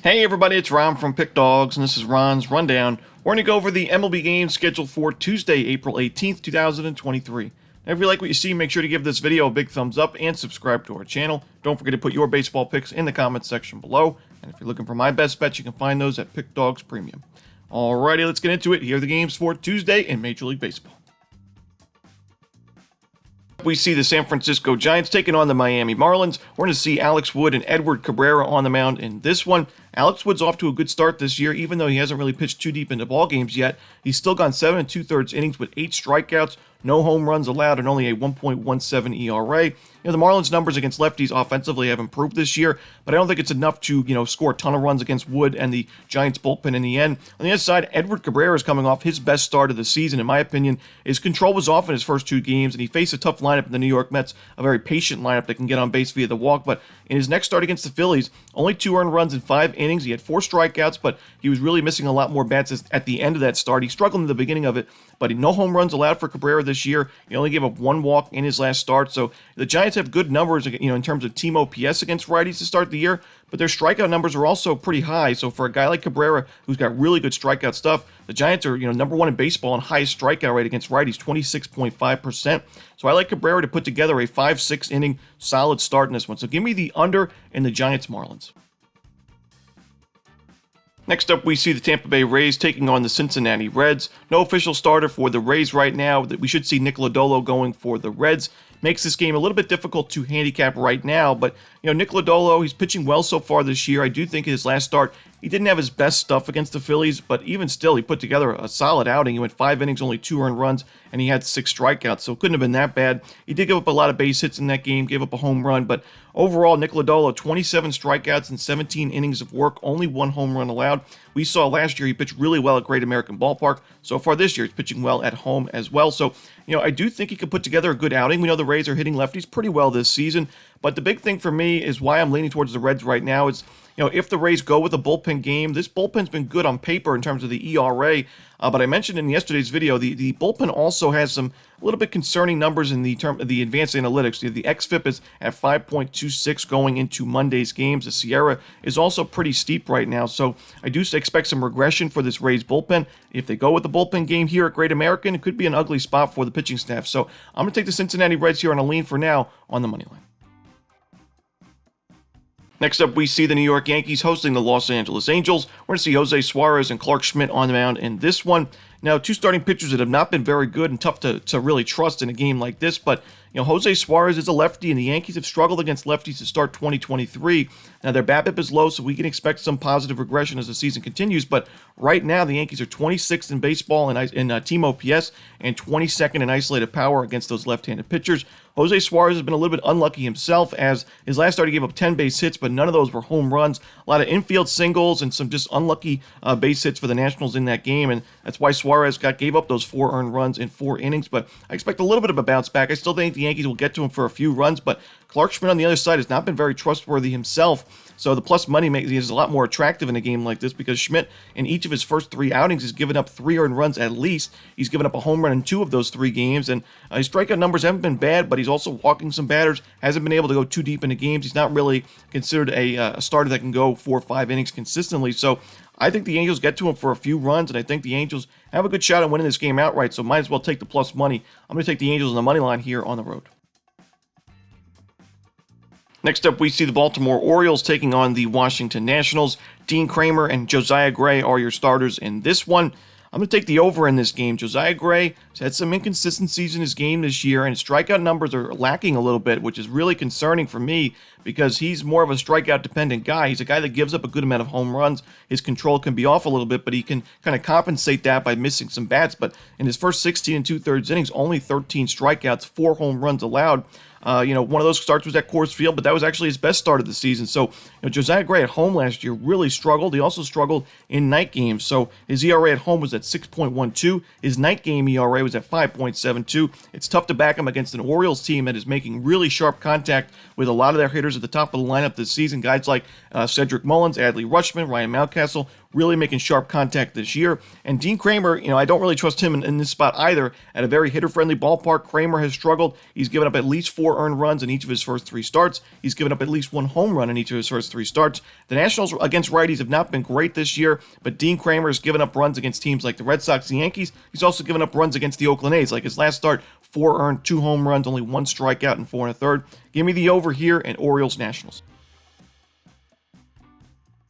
Hey everybody, it's Ron from Pick Dawgz, and this is Ron's Rundown. We're going to go over the MLB games scheduled for Tuesday, April 18th, 2023. Now, if you like what you see, make sure to give this video a big thumbs up and subscribe to our channel. Don't forget to put your baseball picks in the comments section below. And if you're looking for my best bets, you can find those at Pickdawgz Premium. Alrighty, let's get into it. Here are the games for Tuesday in Major League Baseball. We see the San Francisco Giants taking on the Miami Marlins. We're going to see Alex Wood and Edward Cabrera on the mound in this one. Alex Wood's off to a good start this year, even though he hasn't really pitched too deep into ball games yet. He's still gone 7 2/3 innings with 8 strikeouts, no home runs allowed, and only a 1.17 ERA. The Marlins' numbers against lefties offensively have improved this year, but I don't think it's enough to, score a ton of runs against Wood and the Giants' bullpen in the end. On the other side, Edward Cabrera is coming off his best start of the season, in my opinion. His control was off in his first 2 games, and he faced a tough lineup in the New York Mets, a very patient lineup that can get on base via the walk, but in his next start against the Phillies, only 2 earned runs in 5 innings. He had 4 strikeouts, but he was really missing a lot more bats at the end of that start. He struggled in the beginning of it, but no home runs allowed for Cabrera this year. He only gave up 1 walk in his last start, so the Giants have good numbers, in terms of team OPS against righties to start the year, but their strikeout numbers are also pretty high. So for a guy like Cabrera, who's got really good strikeout stuff, the Giants are, number 1 in baseball and highest strikeout rate against righties, 26.5%. So I like Cabrera to put together a 5-6 inning solid start in this one. So give me the under in the Giants Marlins. Next up, we see the Tampa Bay Rays taking on the Cincinnati Reds. No official starter for the Rays right now. We should see Nick Lodolo going for the Reds. Makes this game a little bit difficult to handicap right now, but Nick Lodolo, he's pitching well so far this year. I do think his last start, he didn't have his best stuff against the Phillies, but even still, he put together a solid outing. He went 5 innings, only 2 earned runs, and he had 6 strikeouts, so it couldn't have been that bad. He did give up a lot of base hits in that game, gave up a home run, but overall, Nick Lodolo, 27 strikeouts and 17 innings of work, only 1 home run allowed. We saw last year he pitched really well at Great American Ballpark. So far this year, he's pitching well at home as well. So, I do think he could put together a good outing. We know the Rays are hitting lefties pretty well this season, but the big thing for me is why I'm leaning towards the Reds right now is, if the Rays go with a bullpen game, this bullpen's been good on paper in terms of the ERA, but I mentioned in yesterday's video, the bullpen also has some a little bit concerning numbers in the term of the advanced analytics. The xFIP is at 5.26 going into Monday's games. The Sierra is also pretty steep right now, so I do expect some regression for this Rays bullpen. If they go with the bullpen game here at Great American, it could be an ugly spot for the pitching staff. So I'm going to take the Cincinnati Reds here on a lean for now on the money line. Next up, we see the New York Yankees hosting the Los Angeles Angels. We're going to see Jose Suarez and Clark Schmidt on the mound in this one. Now, 2 starting pitchers that have not been very good and tough to really trust in a game like this, but Jose Suarez is a lefty, and the Yankees have struggled against lefties to start 2023. Now, their BABIP is low, so we can expect some positive regression as the season continues, but right now, the Yankees are 26th in baseball in team OPS and 22nd in isolated power against those left-handed pitchers. Jose Suarez has been a little bit unlucky himself, as his last start he gave up 10 base hits, but none of those were home runs. A lot of infield singles and some just unlucky base hits for the Nationals in that game, and that's why Suarez gave up those 4 earned runs in 4 innings, but I expect a little bit of a bounce back. I still think the Yankees will get to him for a few runs, but Clark Schmidt on the other side has not been very trustworthy himself, so the plus money makes it a lot more attractive in a game like this because Schmidt, in each of his first 3 outings, has given up 3 earned runs at least. He's given up a home run in 2 of those 3 games, and his strikeout numbers haven't been bad, but he's also walking some batters, hasn't been able to go too deep into games. He's not really considered a starter that can go 4 or 5 innings consistently, so I think the Angels get to him for a few runs, and I think the Angels have a good shot at winning this game outright, so might as well take the plus money. I'm going to take the Angels on the money line here on the road. Next up, we see the Baltimore Orioles taking on the Washington Nationals. Dean Kramer and Josiah Gray are your starters in this one. I'm going to take the over in this game. Josiah Gray has had some inconsistencies in his game this year, and his strikeout numbers are lacking a little bit, which is really concerning for me because he's more of a strikeout-dependent guy. He's a guy that gives up a good amount of home runs. His control can be off a little bit, but he can kind of compensate that by missing some bats. But in his first 16 2/3 innings, only 13 strikeouts, 4 home runs allowed. One of those starts was at Coors Field, but that was actually his best start of the season. So, Josiah Gray at home last year really struggled. He also struggled in night games. So his ERA at home was at 6.12. His night game ERA was at 5.72. It's tough to back him against an Orioles team that is making really sharp contact with a lot of their hitters at the top of the lineup this season. Guys like Cedric Mullins, Adley Rutschman, Ryan Mountcastle, really making sharp contact this year. And Dean Kramer, I don't really trust him in this spot either. At a very hitter-friendly ballpark, Kramer has struggled. He's given up at least 4 earned runs in each of his first 3 starts. He's given up at least 1 home run in each of his first 3 starts. The Nationals against righties have not been great this year, but Dean Kramer has given up runs against teams like the Red Sox and Yankees. He's also given up runs against the Oakland A's. Like his last start, 4 earned, 2 home runs, only 1 strikeout and 4 1/3. Give me the over here and Orioles-Nationals.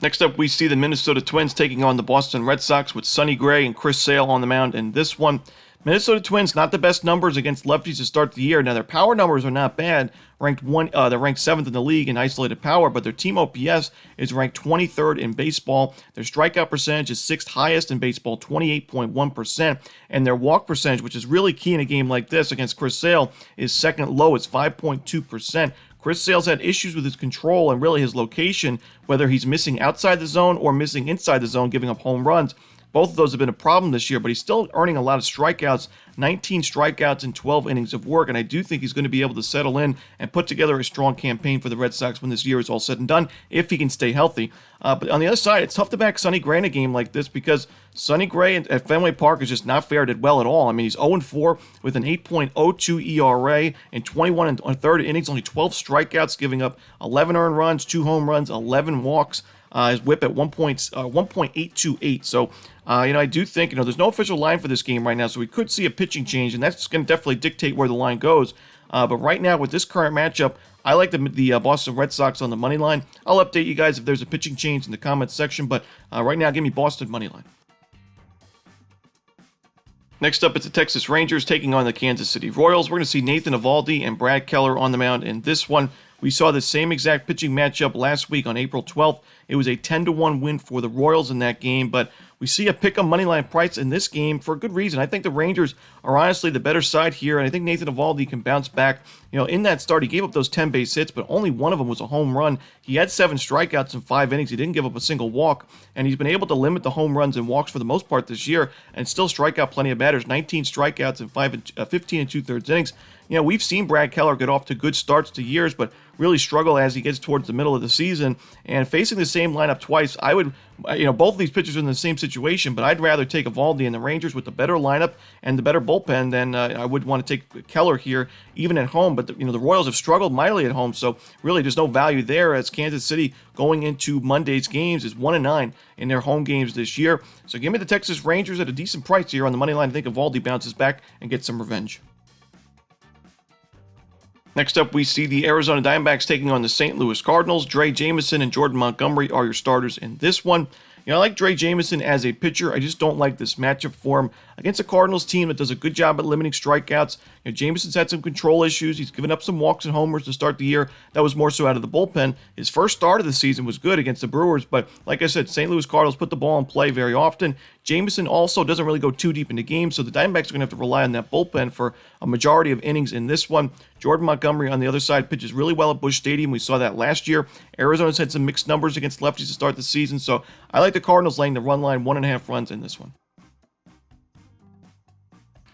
Next up, we see the Minnesota Twins taking on the Boston Red Sox with Sonny Gray and Chris Sale on the mound in this one. Minnesota Twins, not the best numbers against lefties to start the year. Now, their power numbers are not bad. They're ranked 7th in the league in isolated power, but their team OPS is ranked 23rd in baseball. Their strikeout percentage is 6th highest in baseball, 28.1%. And their walk percentage, which is really key in a game like this against Chris Sale, is 2nd lowest, 5.2%. Chris Sale's had issues with his control and really his location, whether he's missing outside the zone or missing inside the zone, giving up home runs. Both of those have been a problem this year, but he's still earning a lot of strikeouts, 19 strikeouts in 12 innings of work, and I do think he's going to be able to settle in and put together a strong campaign for the Red Sox when this year is all said and done, if he can stay healthy. But on the other side, it's tough to back Sonny Gray in a game like this because Sonny Gray at Fenway Park has just not fared well at all. I mean, he's 0-4 with an 8.02 ERA in 21 1/3 innings, only 12 strikeouts, giving up 11 earned runs, 2 home runs, 11 walks. His whip at 1.828. So, I do think, there's no official line for this game right now, so we could see a pitching change, and that's going to definitely dictate where the line goes. But right now, with this current matchup, I like the Boston Red Sox on the money line. I'll update you guys if there's a pitching change in the comments section, but right now, give me Boston money line. Next up, it's the Texas Rangers taking on the Kansas City Royals. We're going to see Nathan Eovaldi and Brad Keller on the mound in this one. We saw the same exact pitching matchup last week on April 12th. It was a 10-1 win for the Royals in that game, but we see a pick-em moneyline price in this game for a good reason. I think the Rangers are honestly the better side here, and I think Nathan Eovaldi can bounce back. In that start, he gave up those 10 base hits, but only one of them was a home run. He had 7 strikeouts in 5 innings. He didn't give up a single walk, and he's been able to limit the home runs and walks for the most part this year and still strike out plenty of batters. 19 strikeouts in 15 2/3 innings. We've seen Brad Keller get off to good starts to years, but really struggle as he gets towards the middle of the season. And facing the same lineup twice, I would, both of these pitchers are in the same situation, but I'd rather take Eovaldi and the Rangers with the better lineup and the better bullpen than I would want to take Keller here, even at home. But, the Royals have struggled mightily at home, so really there's no value there as Kansas City going into Monday's games is 1-9 in their home games this year. So give me the Texas Rangers at a decent price here on the money line. I think Eovaldi bounces back and gets some revenge. Next up, we see the Arizona Diamondbacks taking on the St. Louis Cardinals. Dre Jameson and Jordan Montgomery are your starters in this one. I like Dre Jameson as a pitcher. I just don't like this matchup for him against a Cardinals team that does a good job at limiting strikeouts. Jameson's had some control issues. He's given up some walks and homers to start the year. That was more so out of the bullpen. His first start of the season was good against the Brewers, but like I said, St. Louis Cardinals put the ball in play very often. Jameson also doesn't really go too deep into games, so the Diamondbacks are going to have to rely on that bullpen for a majority of innings in this one. Jordan Montgomery on the other side pitches really well at Busch Stadium. We saw that last year. Arizona's had some mixed numbers against lefties to start the season, so I like the Cardinals laying the run line 1.5 runs in this one.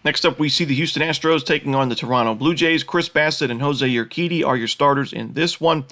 Next up, we see the Houston Astros taking on the Toronto Blue Jays. Chris Bassett and Jose Urquidy are your starters in this one.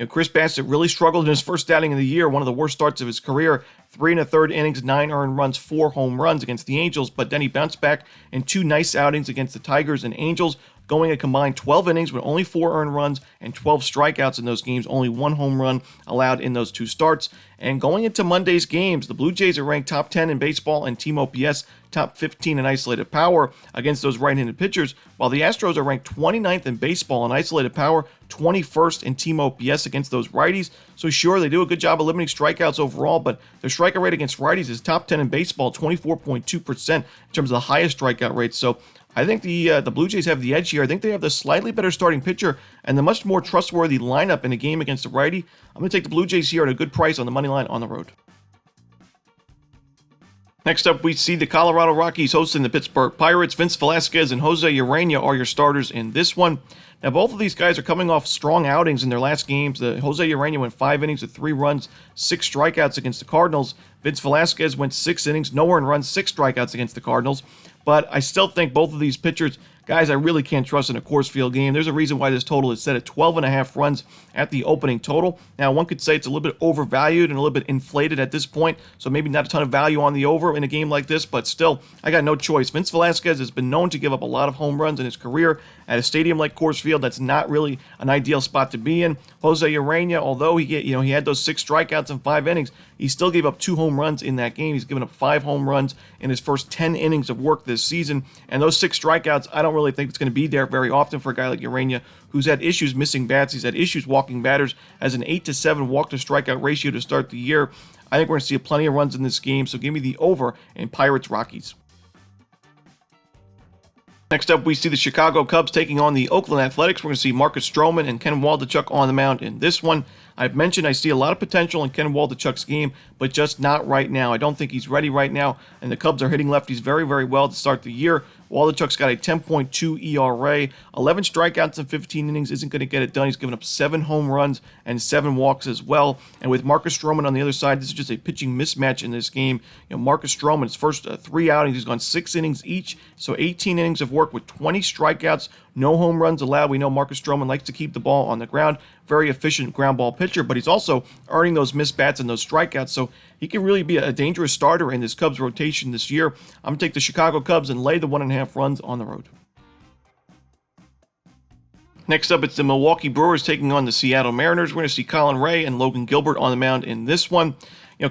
Chris Bassett really struggled in his first outing of the year, one of the worst starts of his career. 3 1/3 innings, 9 earned runs, 4 home runs against the Angels, but then he bounced back in 2 nice outings against the Tigers and Angels, going a combined 12 innings with only 4 earned runs and 12 strikeouts in those games, only 1 home run allowed in those 2 starts. And going into Monday's games, the Blue Jays are ranked top 10 in baseball and team OPS, top 15 in isolated power against those right-handed pitchers, while the Astros are ranked 29th in baseball in isolated power, 21st in team OPS against those righties. So sure, they do a good job of limiting strikeouts overall, but their strikeout rate against righties is top 10 in baseball, 24.2% in terms of the highest strikeout rate. So I think the Blue Jays have the edge here. I think they have the slightly better starting pitcher and the much more trustworthy lineup in a game against a righty. I'm going to take the Blue Jays here at a good price on the money line on the road. Next up, we see the Colorado Rockies hosting the Pittsburgh Pirates. Vince Velasquez and Jose Urena are your starters in this one. Now, both of these guys are coming off strong outings in their last games. Jose Urena went 5 innings with 3 runs, 6 strikeouts against the Cardinals. Vince Velasquez went 6 innings, no earned runs, 6 strikeouts against the Cardinals. But I still think both of these pitchers guys I really can't trust in a Coors Field game. There's a reason why this total is set at 12.5 runs at the opening total. Now, one could say it's a little bit overvalued and a little bit inflated at this point, so maybe not a ton of value on the over in a game like this, but still, I got no choice. Vince Velasquez has been known to give up a lot of home runs in his career. At a stadium like Coors Field, that's not really an ideal spot to be in. Jose Urena, although he had those 6 strikeouts in 5 innings, he still gave up 2 home runs in that game. He's given up 5 home runs in his first 10 innings of work this season. And those 6 strikeouts, I don't really think it's going to be there very often for a guy like Urena, who's had issues missing bats. He's had issues walking batters, has an 8-7 walk-to-strikeout ratio to start the year. I think we're going to see plenty of runs in this game, so give me the over in Pirates-Rockies. Next up, we see the Chicago Cubs taking on the Oakland Athletics. We're going to see Marcus Stroman and Ken Waldichuk on the mound in this one. I've mentioned I see a lot of potential in Ken Waldichuk's game, but just not right now. I don't think he's ready right now, and the Cubs are hitting lefties very, very well to start the year. Waldichuk's got a 10.2 ERA. 11 strikeouts in 15 innings isn't going to get it done. He's given up 7 home runs and 7 walks as well. And with Marcus Stroman on the other side, this is just a pitching mismatch in this game. Marcus Stroman's first 3 outings, he's gone 6 innings each, so 18 innings of work with 20 strikeouts, no home runs allowed. We know Marcus Stroman likes to keep the ball on the ground. Very efficient ground ball pitcher, but he's also earning those missed bats and those strikeouts, so he can really be a dangerous starter in this Cubs rotation this year. I'm going to take the Chicago Cubs and lay the 1.5 runs on the road. Next up, it's the Milwaukee Brewers taking on the Seattle Mariners. We're going to see Colin Ray and Logan Gilbert on the mound in this one.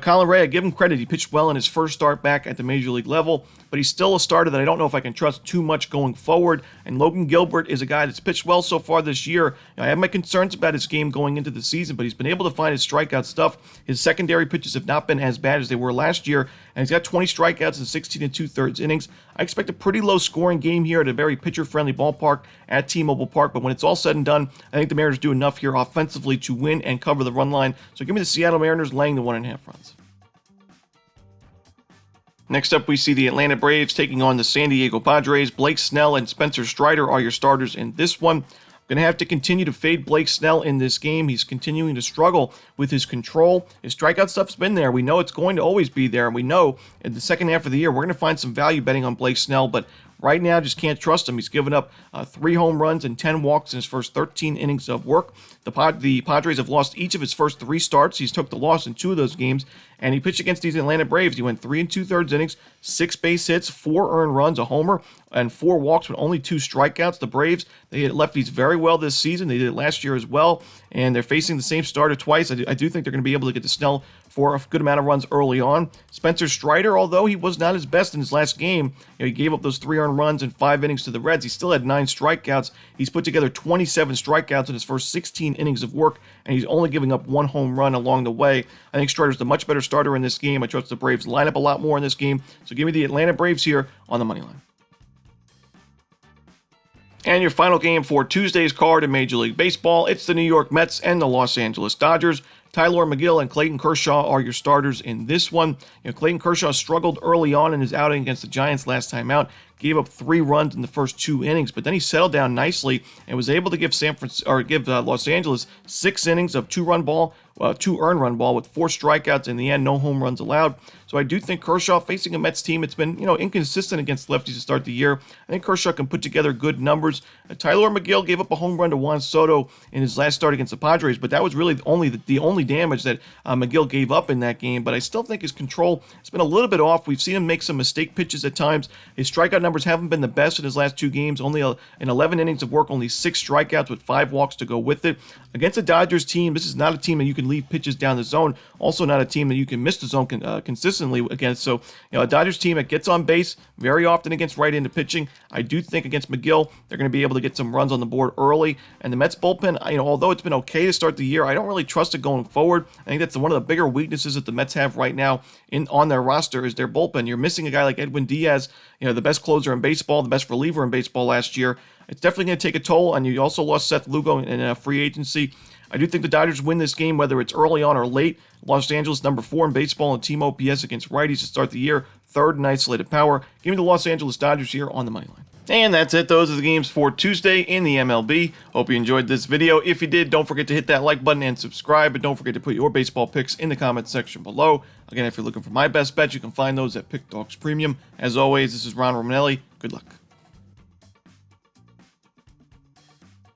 Colin Ray, I give him credit. He pitched well in his first start back at the Major League level, but he's still a starter that I don't know if I can trust too much going forward. And Logan Gilbert is a guy that's pitched well so far this year. I have my concerns about his game going into the season, but he's been able to find his strikeout stuff. His secondary pitches have not been as bad as they were last year, and he's got 20 strikeouts in 16 2/3 innings. I expect a pretty low-scoring game here at a very pitcher-friendly ballpark at T-Mobile Park, but when it's all said and done, I think the Mariners do enough here offensively to win and cover the run line. So give me the Seattle Mariners laying the 1.5 runs. Next up, we see the Atlanta Braves taking on the San Diego Padres. Blake Snell and Spencer Strider are your starters in this one. I'm going to have to continue to fade Blake Snell in this game. He's continuing to struggle with his control. His strikeout stuff's been there. We know it's going to always be there, and we know in the second half of the year we're going to find some value betting on Blake Snell, but right now just can't trust him. He's given up 3 home runs and 10 walks in his first 13 innings of work. The Padres have lost each of his first 3 starts. He's took the loss in 2 of those games, and he pitched against these Atlanta Braves. He went 3 2/3 innings, 6 base hits, 4 earned runs, a homer, and 4 walks with only 2 strikeouts. The Braves, they hit lefties very well this season. They did it last year as well, and they're facing the same starter twice. I do think they're going to be able to get to Snell for a good amount of runs early on. Spencer Strider, although he was not his best in his last game, he gave up those 3 earned runs in 5 innings to the Reds. He still had 9 strikeouts. He's put together 27 strikeouts in his first 16 innings of work, and he's only giving up 1 home run along the way. I think Strider's the much better starter in this game. I trust the Braves line up a lot more in this game, so give me the Atlanta Braves here on the money line. And your final game for Tuesday's card in Major League Baseball, it's the New York Mets and the Los Angeles Dodgers. Tylor Megill and Clayton Kershaw are your starters in this one. Clayton Kershaw struggled early on in his outing against the Giants last time out, gave up 3 runs in the first 2 innings, but then he settled down nicely and was able to give Los Angeles 6 innings of 2 earned run ball with 4 strikeouts in the end, no home runs allowed. So I do think Kershaw, facing a Mets team, it's been inconsistent against lefties to start the year. I think Kershaw can put together good numbers. Tylor Megill gave up a home run to Juan Soto in his last start against the Padres, but that was really the only damage that Megill gave up in that game. But I still think his control has been a little bit off. We've seen him make some mistake pitches at times. His strikeout numbers haven't been the best in his last 2 games. Only in 11 innings of work, only 6 strikeouts with 5 walks to go with it. Against the Dodgers team, this is not a team that you can leave pitches down the zone. Also not a team that you can miss the zone consistently against. So, a Dodgers team that gets on base very often against right-handed pitching. I do think against Megill, they're going to be able to get some runs on the board early. And the Mets bullpen, although it's been okay to start the year, I don't really trust it going forward. I think that's one of the bigger weaknesses that the Mets have right now on their roster is their bullpen. You're missing a guy like Edwin Diaz, the best closer in baseball, the best reliever in baseball last year. It's definitely going to take a toll, and you also lost Seth Lugo in free agency. I do think the Dodgers win this game, whether it's early on or late. Los Angeles, number 4 in baseball in team OPS against righties to start the year, 3rd in isolated power. Give me the Los Angeles Dodgers here on the money line. And that's it. Those are the games for Tuesday in the MLB. Hope you enjoyed this video. If you did, don't forget to hit that like button and subscribe. And don't forget to put your baseball picks in the comment section below. Again, if you're looking for my best bets, you can find those at Pick Dawgz Premium. As always, this is Ron Romanelli. Good luck.